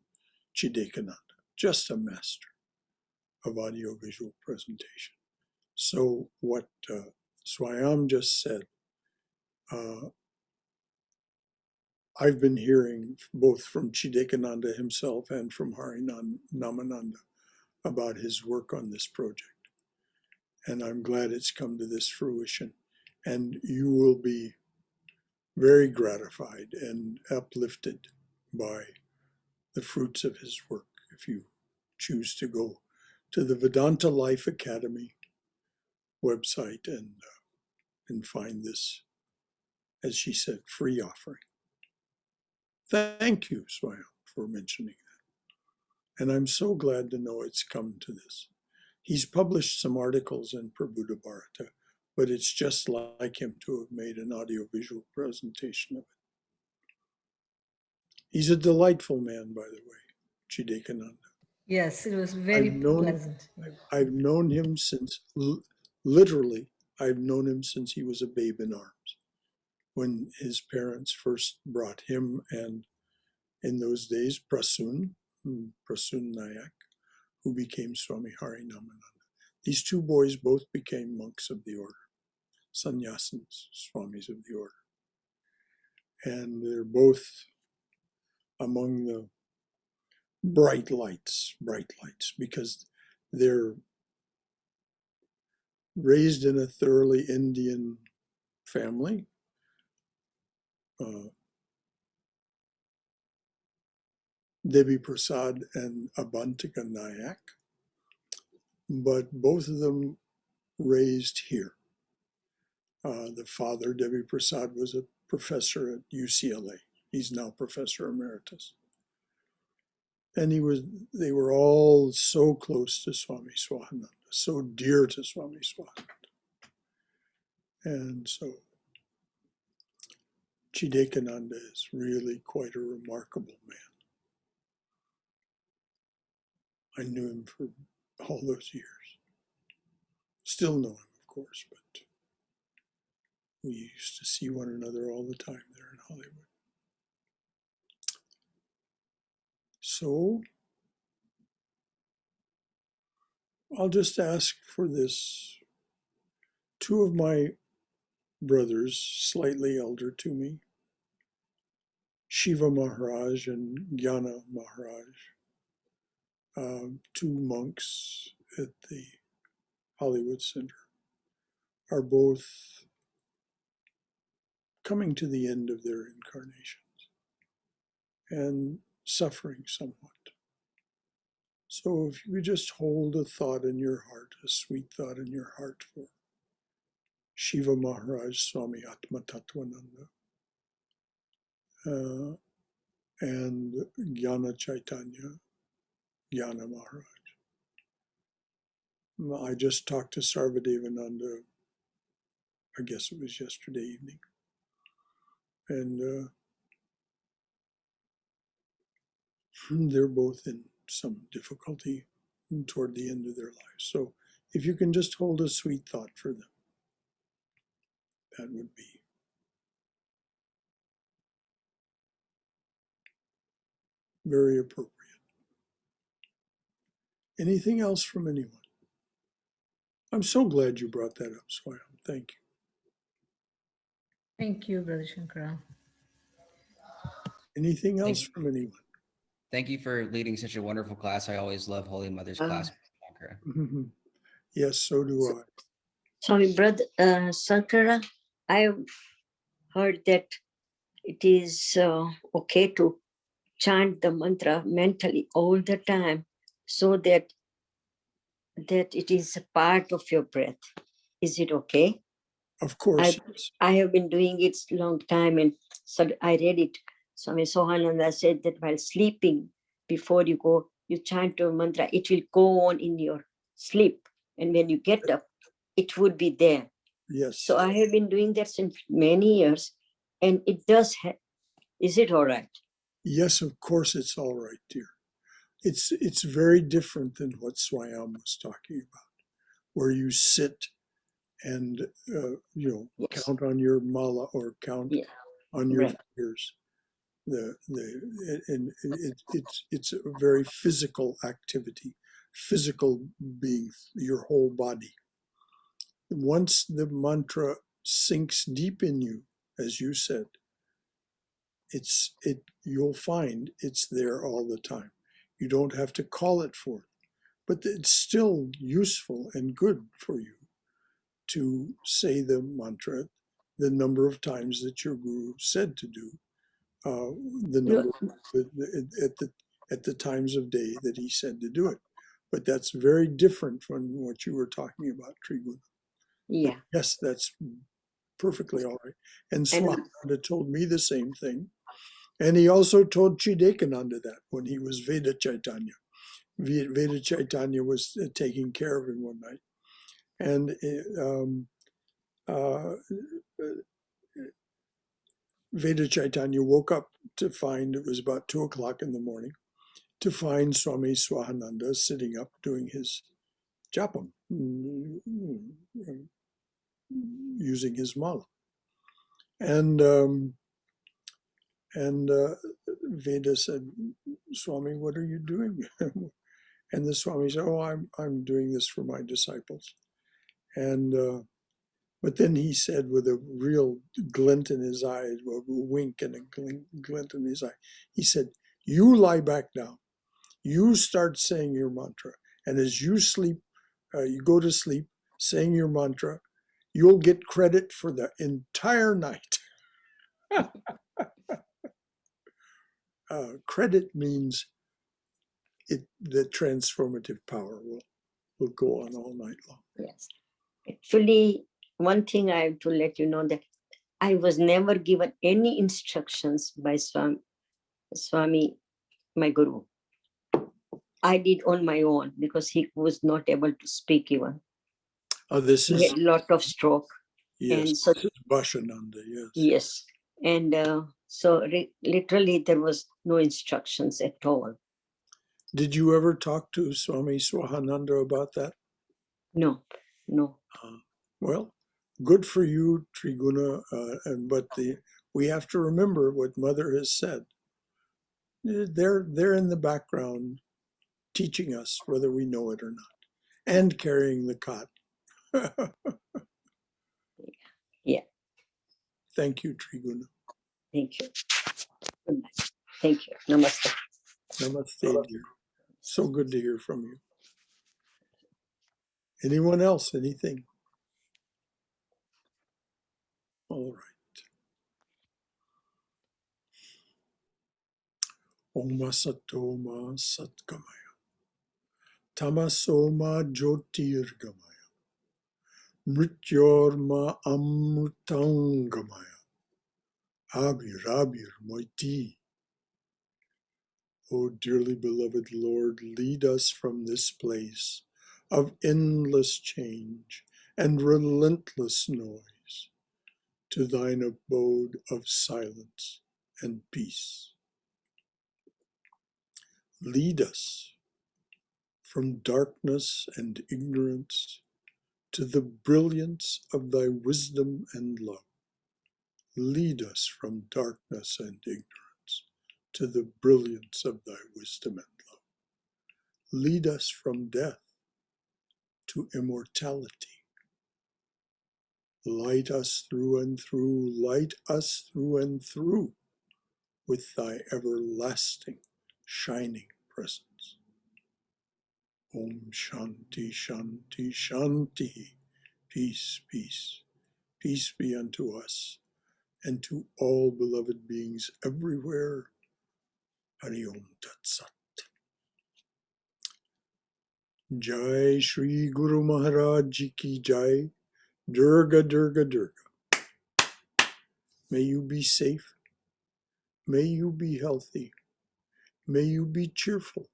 Chidekananda, just a master of audiovisual presentation. So what Swayam just said, I've been hearing both from Chidekananda himself and from Harinamananda about his work on this project. And I'm glad it's come to this fruition. And you will be very gratified and uplifted by the fruits of his work if you choose to go to the Vedanta Life Academy website and find this, as she said, free offering. Thank you, Swayam, for mentioning that. And I'm so glad to know it's come to this. He's published some articles in Prabuddha Bharata, but it's just like him to have made an audiovisual presentation of it. He's a delightful man, by the way, Chidekananda. Yes, it was very pleasant. I've known him since, literally, I've known him since he was a babe in arms, when his parents first brought him and, in those days, Prasun Nayak, who became Swami Harinamananda. These two boys both became monks of the order, sannyasins, swamis of the order. And they're both among the bright lights, because they're raised in a thoroughly Indian family. Devi Prasad and Abantika Nayak, but both of them raised here. The father, Devi Prasad, was a professor at UCLA. He's now professor emeritus. And they were all so close to Swami Swahananda, so dear to Swami Swahananda. And so Chidekananda is really quite a remarkable man. I knew him for all those years. Still know him, of course, but we used to see one another all the time there in Hollywood. So I'll just ask for this. Two of my brothers, slightly elder to me, Shiva Maharaj and Jnana Maharaj, two monks at the Hollywood Center, are both coming to the end of their incarnations and suffering somewhat. So if you could just hold a thought in your heart, a sweet thought in your heart for Shiva Maharaj Swami Atma Tattvananda and Jnana Chaitanya, Jnana Maharaj. I just talked to Sarvadevananda, I guess it was yesterday evening, and they're both in some difficulty toward the end of their lives. So if you can just hold a sweet thought for them, that would be very appropriate. Anything else from anyone? I'm so glad you brought that up, Swayam. Thank you. Thank you, Brother Shankara. Anything else from anyone? Thank you for leading such a wonderful class. I always love Holy Mother's class. Shankara. Mhm. Yes, so do I. Sorry, Brother Sankara, I've heard that it is okay to chant the mantra mentally all the time so that it is a part of your breath. Is it okay? Of course, yes. I have been doing it a long time, and so I read it. Swami Sohananda said that while sleeping, before you go, you chant your mantra, it will go on in your sleep. And when you get up, it would be there. Yes. So I have been doing that since many years, and it does. Is it all right? Yes, of course it's all right, dear. It's very different than what Swayam was talking about, where you sit and Yes. count on your mala or count Yeah. on your Right. fingers. It's a very physical activity, physical being, your whole body. Once the mantra sinks deep in you, as you said, you'll find it's there all the time. You don't have to call it forth, but it's still useful and good for you to say the mantra the number of times that your guru said to do, the number at the times of day that he said to do it. But that's very different from what you were talking about, Triguna. Yeah. Yes, that's perfectly all right. And Swahananda told me the same thing. And he also told Chidekananda that when he was Veda Chaitanya. Veda Chaitanya was taking care of him one night. And Veda Chaitanya woke up to find it was about 2:00 in the morning, to find Swami Swahananda sitting up doing his japam, using his mala. And Veda said, Swami, what are you doing? And the Swami said, oh, I'm doing this for my disciples. And but then he said with a real glint in his eye, a wink and a glint in his eye, he said, you lie back down. You start saying your mantra. And as you sleep, you go to sleep saying your mantra, you'll get credit for the entire night. Credit means the transformative power will go on all night long. Yes. Actually, one thing I have to let you know that I was never given any instructions by Swami, my guru. I did on my own because he was not able to speak even. This He is had a lot of stroke. yes, And so, this is Bhashananda, yes. yes. And so literally there was no instructions at all. Did you ever talk to Swami Swahananda about that? No. Well, good for you, Triguna, but we have to remember what Mother has said. They're in the background teaching us whether we know it or not, and carrying the cot. Yeah. Thank you, Triguna. Thank you. Good night. Thank you. Namaste. Namaste, dear. So good to hear from you. Anyone else? Anything? All right. Oma Satoma Satkamaya. Tamasoma Jyotirgamaya. Mrityorma Amrutangamaya. Abir Moiti. O dearly beloved Lord, lead us from this place of endless change and relentless noise to thine abode of silence and peace. Lead us from darkness and ignorance to the brilliance of thy wisdom and love. Lead us from darkness and ignorance to the brilliance of thy wisdom and love. Lead us from death to immortality. Light us through and through, light us through and through with thy everlasting, shining presence. Om Shanti, Shanti, Shanti. Peace, peace. Peace be unto us and to all beloved beings everywhere. Hari Om Tat Sat. Jai Shri Guru Maharaj Ji Ki Jai. Durga, Durga, Durga. May you be safe. May you be healthy. May you be cheerful.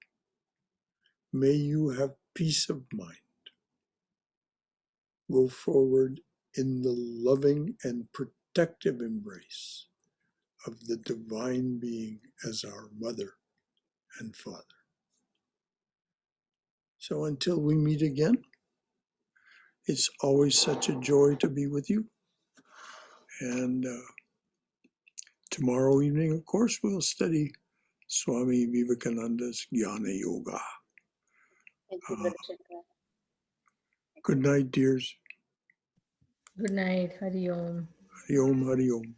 May you have peace of mind. Go forward in the loving and protective embrace of the Divine Being as our Mother and Father. So until we meet again, it's always such a joy to be with you. And tomorrow evening, of course, we'll study Swami Vivekananda's Jnana Yoga. Thank you, Brother Shankara. Good night, dears. Good night. Hari Om. Hari Om, Hari Om.